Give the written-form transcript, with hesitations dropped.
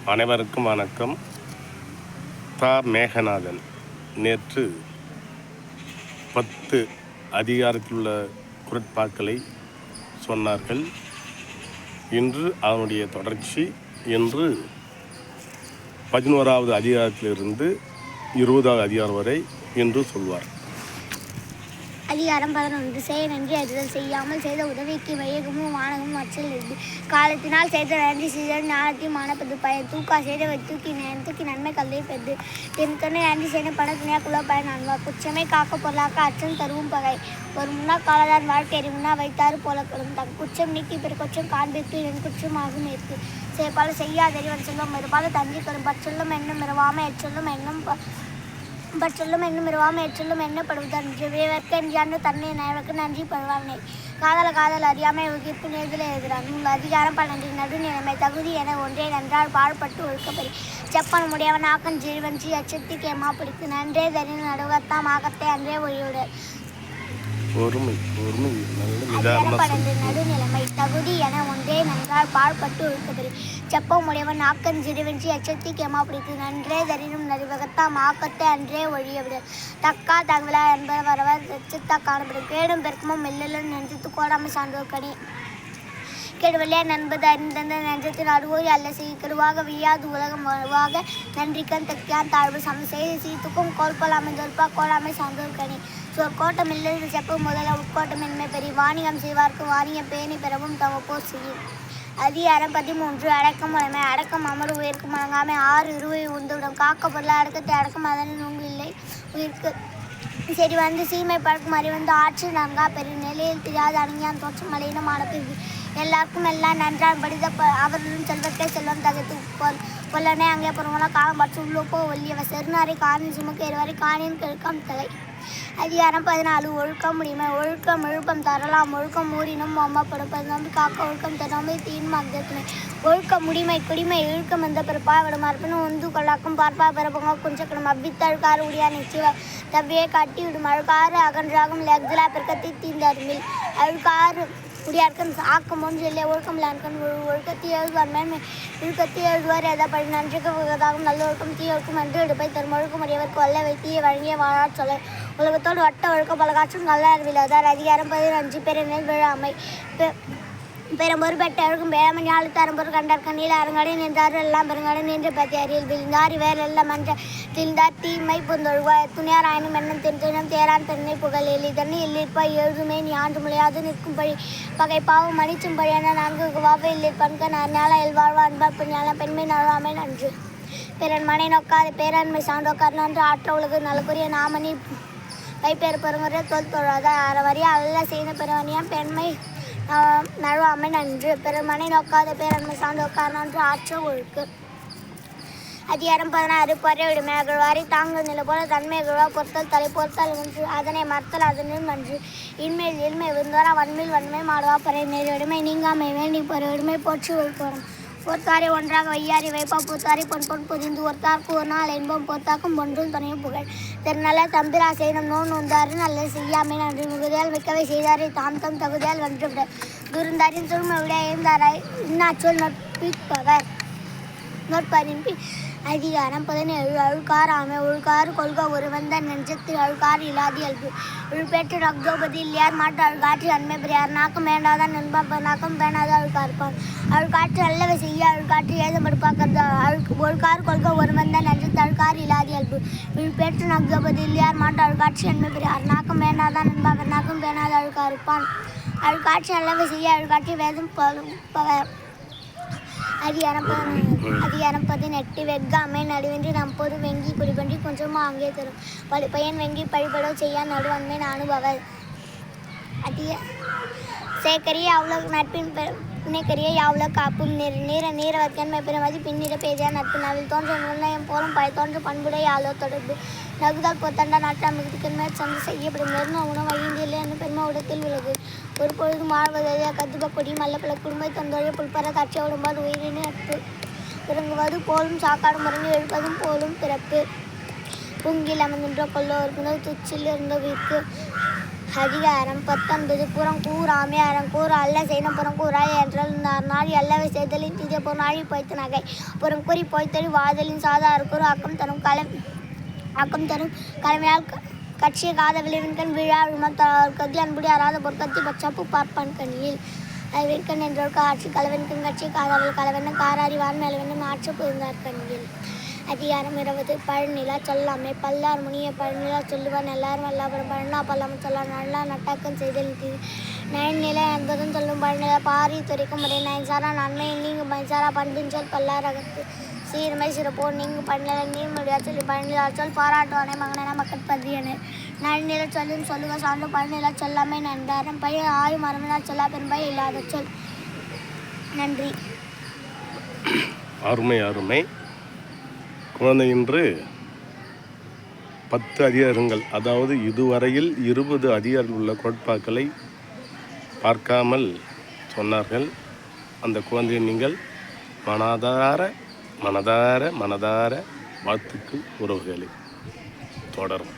அனைவருக்கும் வணக்கம். மேகநாதன் நேற்று 10 அதிகாரத்தில் உள்ள குறட்பாக்களை சொன்னார்கள். இன்று அதனுடைய தொடர்ச்சி. இன்று 11வது அதிகாரத்திலிருந்து 20வது அதிகாரம் வரை இன்று சொல்வார். அதிகாரம் 11. செய்ய நன்றி அறிதல். செய்யாமல் செய்த உதவிக்கு வையகமும் வானகமும் அச்சல் இருந்து காலத்தினால் செய்த நன்றி செய்தல் ஞானத்தையும் மானப்பது பயன் தூக்கா செய்த தூக்கி நன்மை கல்லை பெற்று என் துணை நன்றி செய்த பண துணையாக்குள்ள பயன் அன்பார் குற்றமே காக்க பொருளாக்க அச்சம் தருவும் பகை ஒரு முன்னா காலதான் வாழ்க்கை அறிவுனா வைத்தாறு போல கடும் தன் குற்றம் நீக்கி பிற குற்றம் காண்பித்து என் குற்றமாகும் ஏற்று செய்யப்பால செய்யாதறிவன் சொல்லும் இருபால தஞ்சி கரும் பற்சொல்லும் என்னும் இரவாமை எச்சொல்லும் என்னும் பற்றொல்லும் என்னும் இரவாமை எச்சொல்லும் என்னப்படுவதன்று விவேற்கென்று தன்னை நயவருக்கு நன்றி படுவானை காதல் அறியாமை வகிப்பு நேர்தலை எழுதுகிறான். அதிகாரம் 12. நடுநிலைமை தகுதி என ஒன்றே நன்றால் பாழ்பட்டு ஒழுக்கப்படி செப்பன் முடியவன் ஆக்கன் ஜீவன்சி அச்சத்துக்கு ஏமா பிடித்து நன்றே தரின் நடுவத்தாம் ஆக்கத்தை அன்றே ஒழியோடு நடுநிலைமை தகுதி என ஒன்றே நன்றால் பாழ்பட்டு ஒழுக்கப்படி செப்பம் உடையவன் ஆக்கன் சிறுவென்றி அச்சத்துக்கு ஏமா பிடித்து நன்றே தரினும் நடுவகத்தாம் ஆக்கத்தை அன்றே ஒழியவிடு தக்கா தகவலா என்பவர் வரவர் எச்சத்தா காணப்படும் கேடும் பெருக்கமும் மெல்லலும் நெஞ்சத்து கோடாமை சான்றோர் கனி கெடுவலையா நண்பது அறிந்தந்த நெஞ்சத்தின் அறுவோய் அல்ல கெடுவாக வியாது உலகம் வலுவாக நன்றிக்கன் தக்கியான் தாழ்வு சம செய்து சீத்துக்கும் கோல்கொள்ளாமை தொல்பா கோலாமை சான்றோர் கனி சொற்கோட்டம் இல்லது செப்பு முதல உட்கோட்டம் இன்மை பெரிய வாணிகம் செய்வார்க்கு வாணியம் பேணி பெறவும் தவப்போர் செய்யும். அதிகாரம் 13. அடக்கம் உடைமை அடக்கம் அமர் உயிர்க்கு முழங்காமை 6 இருவை உந்துவிடும் காக்க பொருளை அடக்கத்தை அடக்கம் அதனின் உங்கு இல்லை உயிர்க்கு சரி வந்து சீமை பழக்கும் அறிவந்து ஆட்சி நன்கா பெரிய நிலையில் தெரியாத அணியான் தோற்றம் மலையினம் ஆடப்பிரிவு எல்லாருக்கும் எல்லாம் நன்றான் படித்த அவர்களும் செல்வத்தை செல்வம் தகத்து கொல்லனே அங்கே பொறுவலாம் காலம் பற்று உள்ளப்போ ஒல்லியவ செருநாரை காணின் சுமக்க இருவரை காணின் கிழக்கம் தலை. அதிகாரம் 14. ஒழுக்கம் உரிமை ஒழுக்கம் விழுப்பம் தரலாம் ஒழுக்கம் ஊரினும் அம்மப்படும் நம்பி காக்க ஒழுக்கம் தரம்பை தீன்மாக்குமை ஒழுக்கம் முடிமை குடிமை இழுக்கம் எந்த பிறப்பா விடும் மறுப்பினும் ஒன்று கொள்ளாக்கும் பார்ப்பா பிறப்பங்க குஞ்சக்கணும் அவ்வித்தழுக்காறு உடையா நிச்சய தவ்வியை கட்டி விடும் அழுக்காறு அகன்றாகும் லெக்திலா பெருக்கத்தை தீர்ந்த அருமில் அழுக்காறு முடியார்க்கன் ஆக்கம் ஒன்று இல்லை ஒழுக்கம் இல்லான்கண் ஒழுக்கத்தை எழுதுவார் மேன்மை இழுக்கத்தை எழுதுவார் எதா படி நன்றிக்கு உகதாகும் நல்ல ஒழுக்கம் தீ ஒழுக்கம் என்று எடுப்பை தரும் ஒழுக்கம் உடையவருக்கு வல்ல வைத்தியை வழங்கிய வாழா சொல்ல உலகத்தோடு வட்ட ஒழுக்கம் பலகாற்றும் நல்ல அறிவில்லாதார். அதிகாரம் 15. பெருநெல் விழாமை பெரும்பொரு பெட்ட எழுக்கும் வேளாமை நாலு தரம்பொரு கண்டார் கண்ணியில் அரங்காடை நின்றார் எல்லாம் பெருங்காடை நின்று பற்றி அறியில் விழுந்தார் இவர் எல்லாம் மன்ற திழ்ந்தார் தீமை புந்தொழுவாய் துணியார் ஆயினும் எண்ணம் தினம் தேரான் தென்னை புகழ் எளிதன்னு இல்லிருப்பா எழுதுமே நீ ஆண்டு முளையாது நிற்கும் பழி பகை பாவம் மணிச்சும் பழியான 4 வாவை இல்லிருப்பன்க நன்னால எல்வாழ்வா அன்பார் புண்ணியால பெண்மை நல்வாமை நன்று பிறன் மனை நோக்காது பேரன்மை சான்றோக்கார் நன்று ஆற்ற உலகு நலக்குரிய நாமணி வைப்பேறு பெருங்குறை தொல் தொழாத அறவரியா அல்ல செய்த பெருவனியாம் பெண்மை நழுவாமை நன்று பெருமனை நோக்காத பேரன்மை சார்ந்தோக்கார் நன்று ஆற்ற ஒழுக்கு. அதிகாரம் 16. பறை விடுமை அகழ்வாரி தாங்கள் நிலை போல தன்மை அகழ்வா பொறுத்தல் தலை பொறுத்தல் ஒன்று அதனை மறுத்தல் அதனில் நன்று இன்மேல் இல்மை விருந்தோரா வன்மேல் வன்மை மாடுவா பறை நேர் விடுமை நீங்காமை வேண்டி பறை விடுமை போற்றி ஒழுக்கோரம் பொறுத்தாரை ஒன்றாக வையாரி வைப்பா பொறுத்தாரை பொன் புரிந்து ஒருத்தார்க்கு ஒரு நாள் என்போம் பொறுத்தாக்கும் பொன்றும் துணையும் புகழ் திருநல்ல தம்பிரா செய்தம் நோன் வந்தாரு நல்ல செய்யாமை நன்றி மிகுதியால் மிக்கவை செய்தாரை தாம் தகுதியால் வென்றுவிட குருந்தாரின் சுருமை விட எழுந்தாராய் இன்னாச்சொல் நட்பிப்பவர் நோட்பறின்பி. அதிகாரம் 17. அழுக்கார் ஆமை ஒழுக்காறு கொள்க ஒரு வந்த நெஞ்சத்தில் அழுக்காறு இல்லாது இயல்பு உள்பேற்று ரக்தோபதி இல்லையார் மாட்டு அழுக்காற்று அண்மை பெரியார் நாக்கம் வேண்டாதான் நண்பா நாக்கம் பேணாத அழுக்கார்ப்பான் அழுக்காற்று அல்லவை செய்ய அழுக்காற்று ஏதமடுப்பாக்கிறது ஒழுக்காறு கொள்க ஒரு வந்த நெஞ்சத்தில் அழுக்காறு இல்லாது இயல்பு உள்பேற்று ரக்தோபதி இல்லையார் மாட்டு அழுக்காற்று அண்மை பெரியார் நாக்கம் வேண்டாதான் நண்பா நாக்கம் பேணாத அழுக்கார்ப்பான் அழுக்காற்று அல்லவை செய்ய அழுக்காற்று வேதம் பவர். அதிகாரம் 18. வெக்காமை நடுவென்று நம்பொரு வெங்கி குடிபன்றி கொஞ்சமாக அங்கே தரும் பையன் வெங்கி பழிபடோ செய்யா நடுவன்மை அனுபவல். சேக்கரிய அவ்வளோ நட்பின் புனைக்கரிய யாவ்ல காப்பும் நீரவர்க்கன்மை பெருமதி பின்னிட பேதியா நட்பு நவில் தோன்ற நிர்ணயம் போலும் பழ தோன்ற பண்புடைய ஆளோ தொடர்பு நகுதால் பொத்தண்டா நாட்டா மிகுதிக்கன்மை சந்து செய்யப்படும் நெருங்க உணவு ஐந்தில்லை என்று பெருமை உடத்தில் உள்ளது ஒரு பொழுதும் ஆழ்வதையா கதுப கொடி மல்லப்பல குடும்பை தந்தோழ புல்பற காட்சி உடம்பால் உயிரின நட்பு இறங்குவது போலும் சாக்காடு முறைந்து எழுப்பதும் போலும் பிறப்பு பூங்கில் அமர்கின்ற கொல்லோ இருப்பது துச்சில் இருந்த வீர்க்கு அதிகாரம் 19 புறங்கூறாமை அறங்கூறு அல்ல செய்யணும் புறங்கூறாய் என்றால் நாள் எல்லாவை செய்தலின் தீய பொருளாழி பொய்த்த நகை புறங்கூறி பொய்த்தொழி வாதலின் சாதாருக்கூறு அக்கம் தரும் கலைமையால் கட்சியை காத விளைவின்கண் விழா விமத்தார்கதி அன்புடி அறாத பொற்கத்தி பச்சாப்பு பார்ப்பான் கண்ணியில் வெண்கண் என்றோருக்கு ஆட்சி கலவெண்கண் கட்சி காதவள் கலவெண்ண காராரிவான் மேலவெண்ணும் ஆட்சி புரிந்தார் கண்ணியில் அதிகாரம் 20 பழநிலா சொல்லாமை பல்லார் முனிய பழநிலா சொல்லுவான் எல்லாரும் எல்லாரும் பழனா பல்லாமல் சொல்ல நல்லா நட்டாக்கம் செய்தல் நயன்நிலை என்பதும் சொல்லும் பழநிலை பாரி துறைக்கும் முறை நயன்சாரா நன்மையில் நீங்கு பஞ்சாரா பண்பின் சொல் பல்லார் அகத்து சீர்மை சிறப்போர் நீங்கு பழநிலை நீர் முடியா சொல்லி பழநிலா சொல் பாராட்டுவானே மகனென மக்கள் பதியனு நயன்நிலை சொல்லும் சொல்லுக சார்ந்த பழநிலா சொல்லாமை நன்றாரம் பையன் ஆயு மரமினா சொல்லா பெரும்பை இல்லாத சொல். நன்றி. அருமை. குழந்தை இன்று 10 அதிகாரங்கள், அதாவது இதுவரையில் 20 அதிகாரங்கள் உள்ள குறட்பாக்களை பார்க்காமல் சொன்னார்கள். அந்த குழந்தையை நீங்கள் மனதார வாழ்த்துக்கள் உறவுகளை தொடரும்.